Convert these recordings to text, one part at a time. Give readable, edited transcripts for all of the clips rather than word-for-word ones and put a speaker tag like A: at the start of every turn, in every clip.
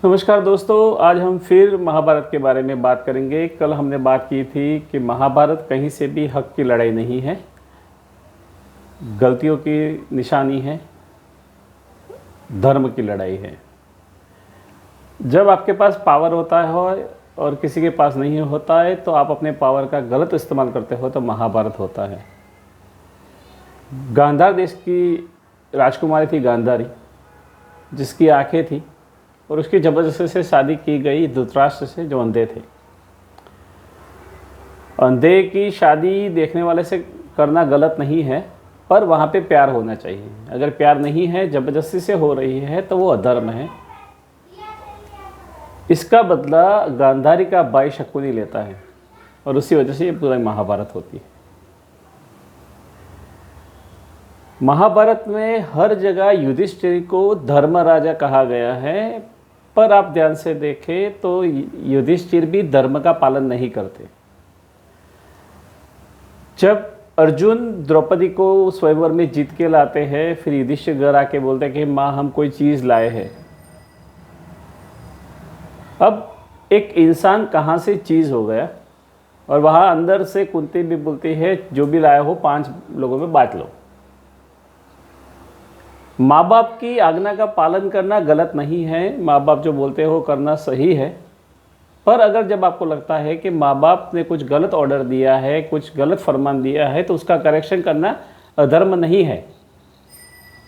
A: नमस्कार दोस्तों, आज हम फिर महाभारत के बारे में बात करेंगे। कल हमने बात की थी कि महाभारत कहीं से भी हक की लड़ाई नहीं है, गलतियों की निशानी है, धर्म की लड़ाई है। जब आपके पास पावर होता है और किसी के पास नहीं होता है तो आप अपने पावर का गलत इस्तेमाल करते हो तो महाभारत होता है। गांधार देश की राजकुमारी थी गांधारी, जिसकी आंखें थी और उसकी जबरदस्ती से शादी की गई धृतराष्ट्र से, जो अंधे थे। अंधे की शादी देखने वाले से करना गलत नहीं है, पर वहाँ पे प्यार होना चाहिए। अगर प्यार नहीं है, जबरदस्ती से हो रही है, तो वो अधर्म है। इसका बदला गांधारी का भाई शकुनी लेता है और उसी वजह से ये पूरा महाभारत होती है। महाभारत में हर जगह युधिष्ठिर को धर्म राजा कहा गया है, पर आप ध्यान से देखें तो युधिष्ठिर भी धर्म का पालन नहीं करते। जब अर्जुन द्रौपदी को स्वयंवर में जीत के लाते हैं, फिर युधिष्ठिर घर आके बोलते हैं कि माँ, हम कोई चीज़ लाए हैं। अब एक इंसान कहाँ से चीज़ हो गया, और वहाँ अंदर से कुंती भी बोलती है, जो भी लाया हो 5 लोगों में बांट लो। माँ बाप की आज्ञा का पालन करना गलत नहीं है, माँ बाप जो बोलते हो करना सही है। पर अगर जब आपको लगता है कि माँ बाप ने कुछ गलत ऑर्डर दिया है, कुछ गलत फरमान दिया है, तो उसका करेक्शन करना अधर्म नहीं है।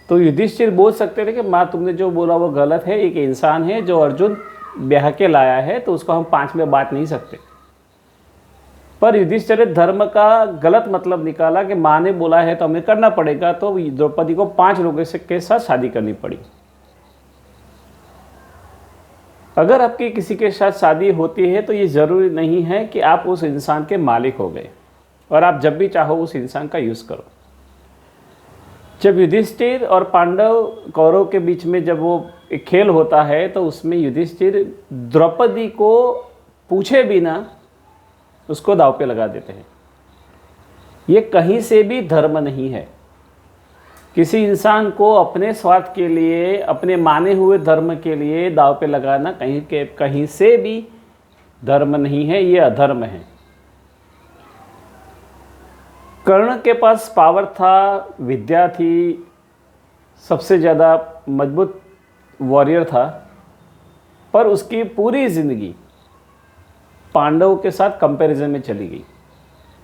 A: तो युधिष्ठिर बोल सकते थे कि माँ, तुमने जो बोला वो गलत है। एक इंसान है जो अर्जुन ब्याह के लाया है, तो उसको हम 5 में बांट नहीं सकते। पर युधिष्ठिर ने धर्म का गलत मतलब निकाला कि माँ ने बोला है तो हमें करना पड़ेगा, तो द्रौपदी को 5 लोगों के साथ शादी करनी पड़ी। अगर आपकी किसी के साथ शादी होती है तो ये ज़रूरी नहीं है कि आप उस इंसान के मालिक हो गए और आप जब भी चाहो उस इंसान का यूज़ करो। जब युधिष्ठिर और पांडव कौरव के बीच में जब वो एक खेल होता है, तो उसमें युधिष्ठिर द्रौपदी को पूछे बिना उसको दांव पे लगा देते हैं। ये कहीं से भी धर्म नहीं है। किसी इंसान को अपने स्वार्थ के लिए, अपने माने हुए धर्म के लिए दांव पे लगाना कहीं से भी धर्म नहीं है, ये अधर्म है। कर्ण के पास पावर था, विद्या थी, सबसे ज़्यादा मजबूत वॉरियर था, पर उसकी पूरी ज़िंदगी पांडवों के साथ कंपैरिजन में चली गई।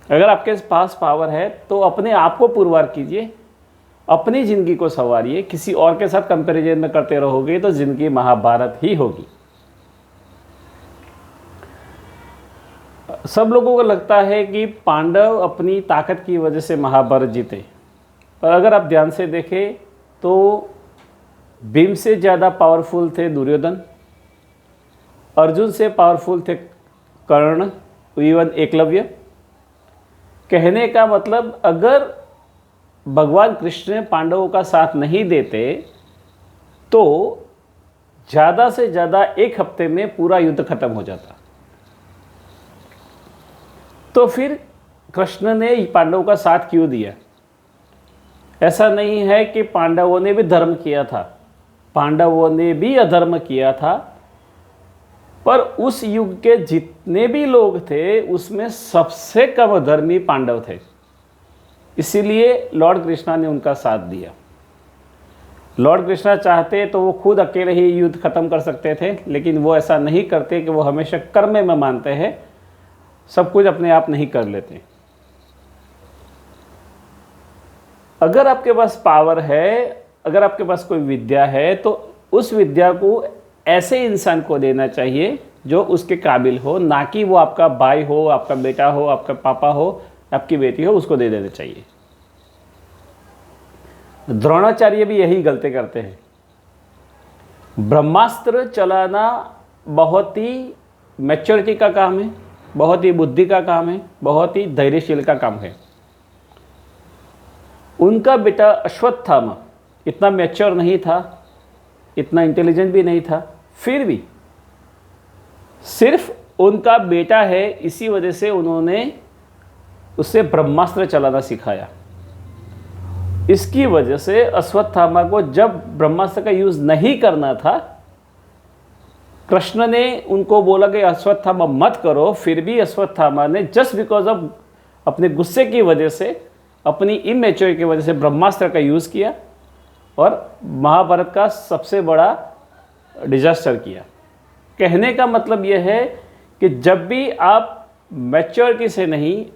A: अगर आपके पास पावर है तो अपने आप को पुरवार कीजिए, अपनी ज़िंदगी को संवारिए। किसी और के साथ कंपैरिजन में करते रहोगे तो ज़िंदगी महाभारत ही होगी। सब लोगों को लगता है कि पांडव अपनी ताकत की वजह से महाभारत जीते, पर अगर आप ध्यान से देखें तो भीम से ज़्यादा पावरफुल थे दुर्योधन, अर्जुन से पावरफुल थे कर्ण, इवन एकलव्य। कहने का मतलब, अगर भगवान कृष्ण पांडवों का साथ नहीं देते तो ज़्यादा से ज़्यादा 1 हफ्ते में पूरा युद्ध खत्म हो जाता। तो फिर कृष्ण ने पांडवों का साथ क्यों दिया? ऐसा नहीं है कि पांडवों ने भी धर्म किया था, पांडवों ने भी अधर्म किया था, पर उस युग के जितने भी लोग थे उसमें सबसे कम अधर्मी पांडव थे। इसीलिए लॉर्ड कृष्णा ने उनका साथ दिया। लॉर्ड कृष्णा चाहते तो वो खुद अकेले ही युद्ध खत्म कर सकते थे, लेकिन वो ऐसा नहीं करते कि वो हमेशा कर्म में मानते हैं, सब कुछ अपने आप नहीं कर लेते। अगर आपके पास पावर है, अगर आपके पास कोई विद्या है, तो उस विद्या को ऐसे इंसान को देना चाहिए जो उसके काबिल हो, ना कि वो आपका भाई हो, आपका बेटा हो, आपका पापा हो, आपकी बेटी हो, उसको दे देना चाहिए। द्रोणाचार्य भी यही गलती करते हैं। ब्रह्मास्त्र चलाना बहुत ही मैच्योरिटी का काम है, बहुत ही बुद्धि का काम है, बहुत ही धैर्यशील का काम है। उनका बेटा अश्वत्थामा इतना मैच्योर नहीं था, इतना इंटेलिजेंट भी नहीं था, फिर भी सिर्फ उनका बेटा है, इसी वजह से उन्होंने उसे ब्रह्मास्त्र चलाना सिखाया। इसकी वजह से अश्वत्थामा को जब ब्रह्मास्त्र का यूज़ नहीं करना था, कृष्ण ने उनको बोला कि अश्वत्थामा मत करो, फिर भी अश्वत्थामा ने जस्ट बिकॉज ऑफ अपने गुस्से की वजह से, अपनी इमेच्योरिटी की वजह से ब्रह्मास्त्र का यूज़ किया और महाभारत का सबसे बड़ा डिजास्टर किया। कहने का मतलब यह है कि जब भी आप मैच्योरिटी से नहीं,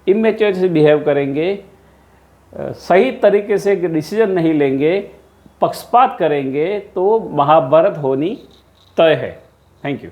A: इमेच्योरिटी से बिहेव करेंगे, सही तरीके से डिसीजन नहीं लेंगे, पक्षपात करेंगे, तो महाभारत होनी तय है। Thank you.